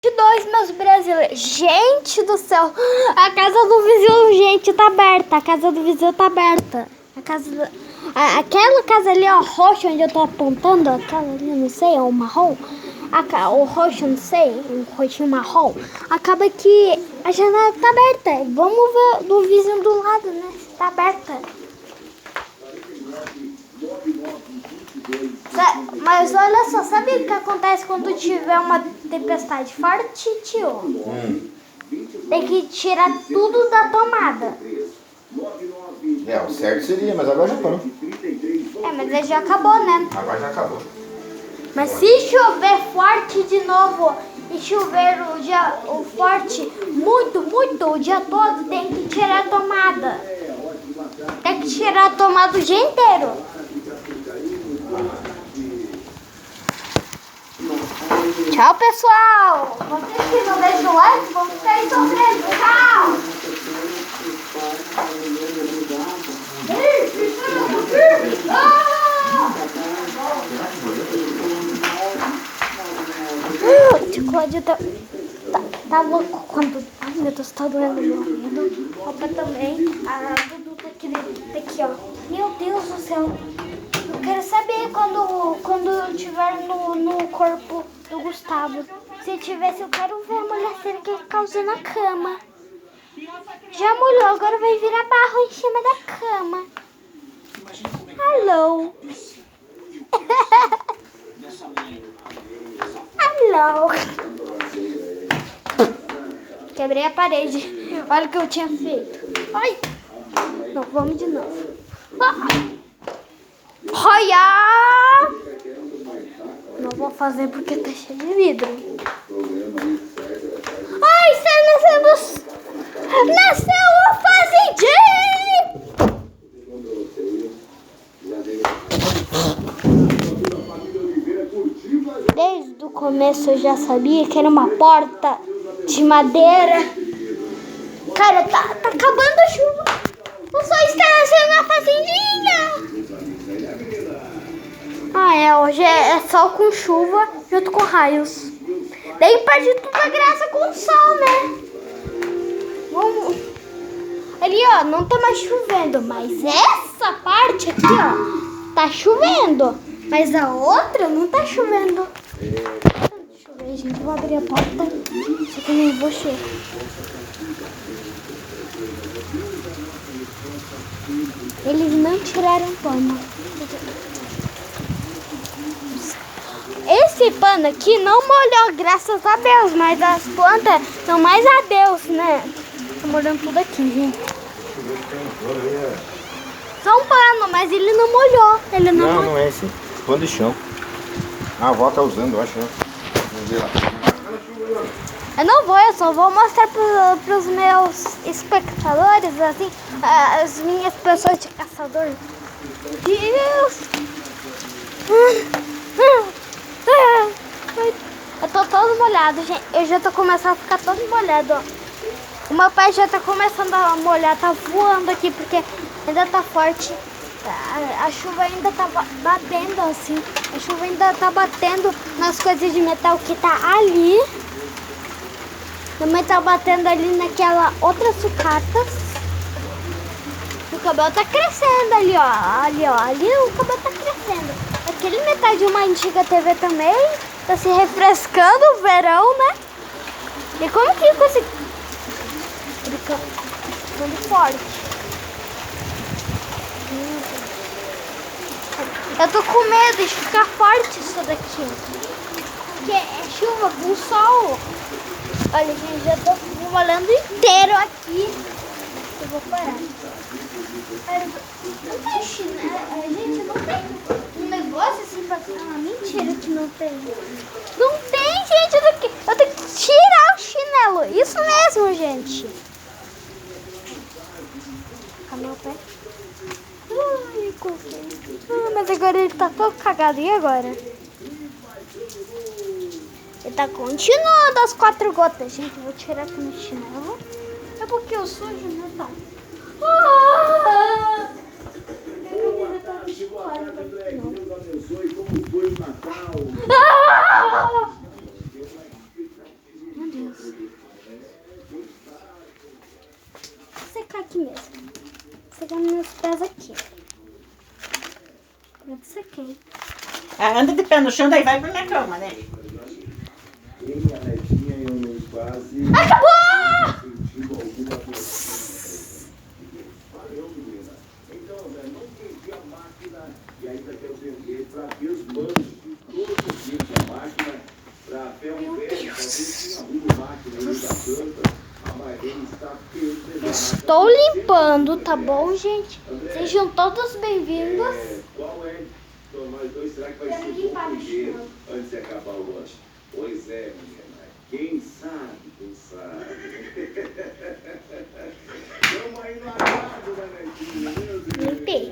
Dois, meus brasileiros. Gente do céu. A casa do vizinho, gente, tá aberta. A casa do vizinho tá aberta. Aquela casa ali, ó, roxa, onde eu tô apontando. Aquela ali, não sei, é o marrom. O roxo, não sei, o roxinho marrom. Acaba que a janela tá aberta. Vamos ver do vizinho do lado, né? Se tá aberta. Mas olha só, sabe o que acontece quando tiver uma tempestade forte, tio? Tem que tirar tudo da tomada. O certo seria, mas agora já parou. Mas aí já acabou, né? Agora já acabou. Mas se chover forte de novo e chover o forte muito o dia todo, tem que tirar a tomada. Tem que tirar a tomada o dia inteiro. Tchau, pessoal! Vocês que não deixam o like, vão ficar aí sofrendo. Tchau! O tio Cláudio tá louco quando... Ai, meu Deus, tá doendo meu ouvido. O papai também. A Dudu tá aqui, ó. Meu Deus do céu. Eu quero saber quando eu estiver no corpo do Gustavo. Se tivesse, eu quero ver a mulher sendo que causou na cama. Já molhou, agora vai virar barro em cima da cama. Hello. Hello. Quebrei a parede. Olha o que eu tinha feito. Ai. Não, vamos de novo. Olha! Não vou fazer porque tá cheio de vidro. Ai, nasceu o fazendinho! Desde o começo eu já sabia que era uma porta de madeira. Cara, tá acabando a chuva. O sol está nascendo na fazendinha. Hoje é sol com chuva junto com raios. Daí perde tudo a graça com o sol, né? Vamos. Ali, ó, não tá mais chovendo, mas essa parte aqui, ó, tá chovendo. Mas a outra não tá chovendo. Deixa eu ver, gente, vou abrir a porta. Só que eu não vou chegar. Eles não tiraram o pano. Esse pano aqui não molhou, graças a Deus, mas as plantas são mais a Deus, né? Tá molhando tudo aqui, gente. Só um pano, mas ele não molhou. Ele não é esse pano de chão. A avó tá usando, eu acho. Eu não vou, eu só vou mostrar pros meus espectadores, assim, as minhas pessoas de caçador. Deus! Eu tô todo molhado, gente. Eu já tô começando a ficar todo molhado, ó. O meu pé já tá começando a molhar, tá voando aqui, porque ainda tá forte. A chuva ainda tá batendo, assim. A chuva ainda tá batendo nas coisas de metal que tá ali. Também tá batendo ali naquela outra sucata. O cabelo tá crescendo ali, ó. Ali o cabelo tá crescendo. Aquele metal de uma antiga TV também tá se refrescando o verão, né? E como que com esse... Ele fica ficando forte. Eu tô com medo de ficar forte isso daqui. Porque é chuva com sol. Olha, gente, já tô molhando inteiro aqui. Eu vou parar. Não tem chinelo. Gente, não tem um negócio assim pra... Ah, mentira que não tem. Não tem, gente. Eu tenho que tirar o chinelo. Isso mesmo, gente. Cadê meu pé? Ai, mas agora ele tá todo cagado. E agora? Ele tá continuando as 4 gotas. Gente, eu vou tirar aqui no chinelo. É porque eu sujo, né? Tá. aqui mesmo. Segurando meus pés aqui. Pronto, isso aqui. Ah, anda de pé no chão, daí vai pra minha cama, né? Acabou! Estou limpando, tá bom, gente? Sejam todos bem-vindos. Quero limpar o chão. Antes de acabar o lanche. Pois é, menina. Quem sabe, tu sabe. Vamos aí no aguardo, Vanetinha, meu Deus. Limpei.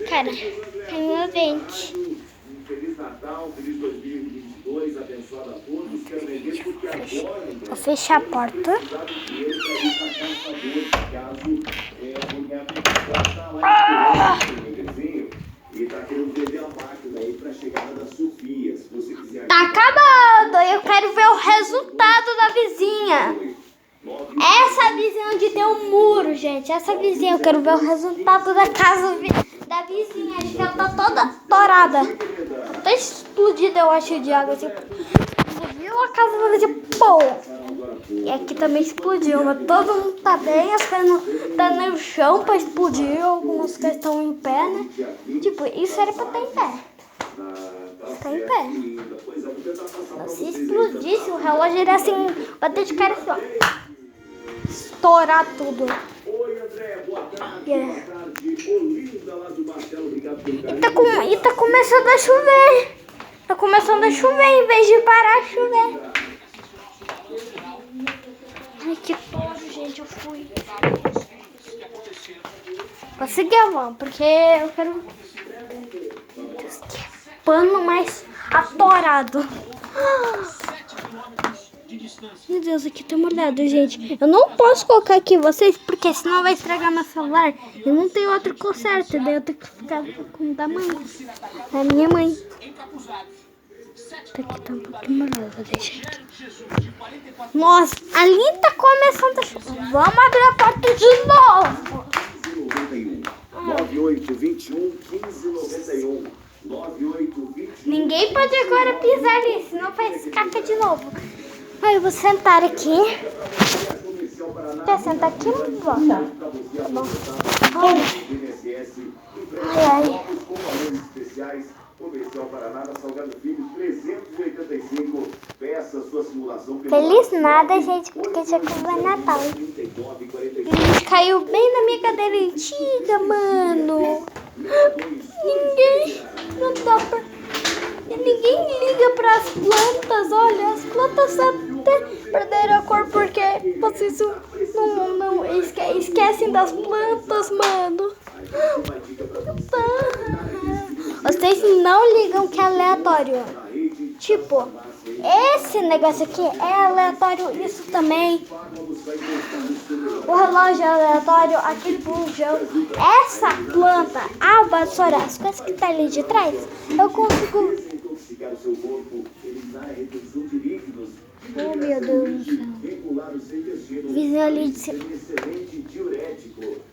Cara, é meu dente. Feliz Natal, feliz 2022, abençoado a todos. Quero vender porque agora, André, Vou fechar a porta. precisar do dinheiro para ir para casa favor, caso alguém está lá no desenho e tá querendo vender a máquina aí para a chegada da Sofia. Se você quiser. Tá acabando. Eu quero ver o resultado da vizinha. Essa vizinha onde tem um muro, gente. Essa vizinha, eu quero ver o resultado da casa da vizinha. Acho que ela tá toda torada. Tá explodida, eu acho, de água. Assim. Explodiu a casa toda de pô. E aqui também explodiu, mas todo mundo tá bem. As coisas não tá no chão pra explodir. Algumas coisas estão em pé, né? Tipo, isso era pra estar em pé. Tá em pé. Se explodisse, o relógio iria assim, bater de cara assim, ó. Estourar tudo. Oi, André, boa tarde. Yeah. Boa tarde. Olinda lá do Marcelo, obrigado pelo carinho. E tá começando a chover. Tá começando a chover em vez de parar de chover. Ai, que touro, gente, eu fui. Vou seguir a van, porque eu quero... Pano mais atorado. Meu Deus, aqui tá molhado, gente. Eu não posso colocar aqui vocês, porque senão vai estragar meu celular. Eu não tenho outro conserto, daí eu tenho que ficar com o da mãe. É a minha mãe. Tá aqui, tá um pouquinho molhado, vou deixar aqui. Nossa, ali tá começando a chover. Vamos abrir a porta de novo. 9821 1591 9821. Ninguém pode agora pisar ali, senão faz caca de novo. Ai, eu vou sentar aqui. Quer sentar aqui? Não vou. Tá bom. Ai, ai. Comercial Paraná, na Salgado Filho, 385. Peça sua simulação. Feliz nada, gente, porque já acabou Natal. E caiu bem na minha cadeira antiga, mano. Ninguém. Não dá pra. Ninguém liga para as plantas. Olha, as plantas até perderam a cor porque vocês não esquecem das plantas, mano. Vocês não ligam que é aleatório. Tipo, esse negócio aqui é aleatório, isso também. O relógio é aleatório, aquele bujão. Essa planta, a vassoura, as coisas que tá ali de trás, eu consigo... Oh, meu Deus do céu. Vizinho ali de cima.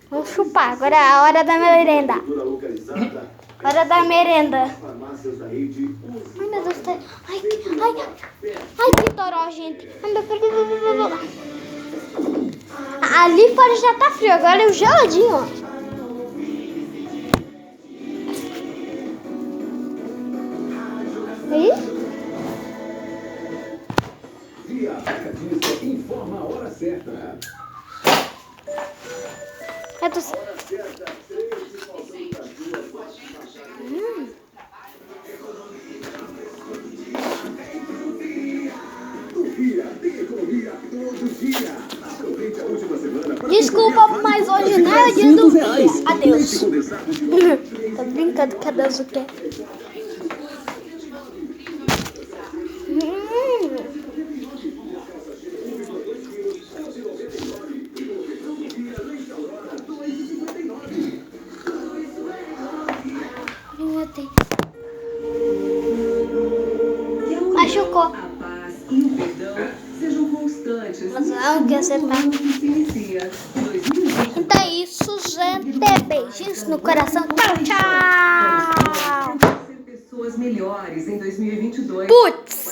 Vamos chupar, agora é a hora da merenda. Hora da merenda. Ai, meu Deus do céu. Ai, que toró, gente. Ai, meu Deus. Ali fora já tá frio, agora é o geladinho, ó. Aí? Via Atacadista informa a hora certa. É do... Desculpa, mas hoje não é dia do dia. Adeus. Tô brincando que adeus o quê? Machucou. Mas não, que você tá. Então Então é isso, gente. Beijinhos no coração. Tchau, tchau. Ser pessoas melhores em 2022. Putz.